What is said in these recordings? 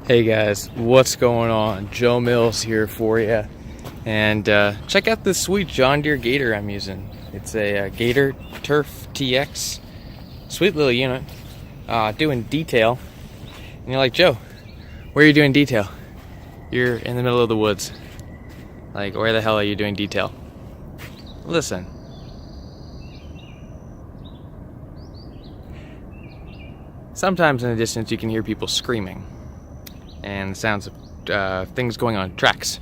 Hey guys, what's going on? Joe Mills here for you. And check out this sweet John Deere Gator I'm using. It's a Gator Turf TX. Sweet little unit. Doing detail. And you're like, Joe, where are you doing detail? You're in the middle of the woods. Like, where the hell are you doing detail? Listen. Sometimes in the distance you can hear people screaming. And sounds of things going on tracks.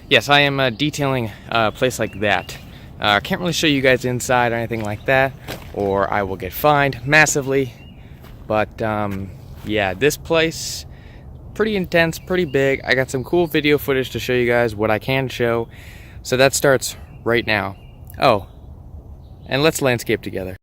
Yes, I am detailing a place like that. I can't really show you guys inside or anything like that, or I will get fined massively. But yeah, this place, pretty intense, pretty big. I got some cool video footage to show you guys what I can show. So that starts right now. Oh, and let's landscape together.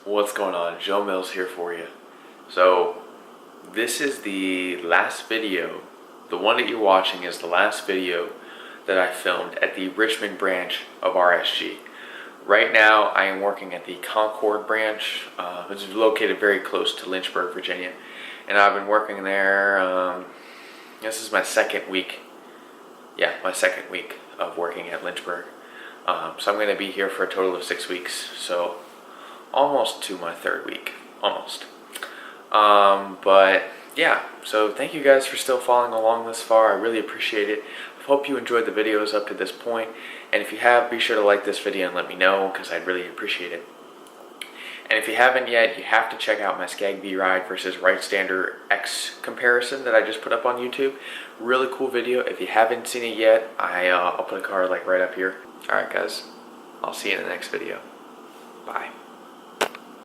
What's going on? Joe Mills here for you. So this is the last video. The one that you're watching is the last video that I filmed at the Richmond branch of RSG. Right now I am working at the Concord branch, which is located very close to Lynchburg, Virginia. And I've been working there, this is my second week. Yeah, my second week of working at Lynchburg. So I'm going to be here for a total of 6 weeks. So almost to my third week, almost. But yeah, so thank you guys for still following along this far. I really appreciate it. I hope you enjoyed the videos up to this point. And if you have, be sure to like this video and let me know, because I'd really appreciate it. And if you haven't yet, you have to check out my Skag B Ride versus Right Stander X comparison that I just put up on YouTube. Really cool video. If you haven't seen it yet, I'll put a card like right up here. Alright guys, I'll see you in the next video. Bye.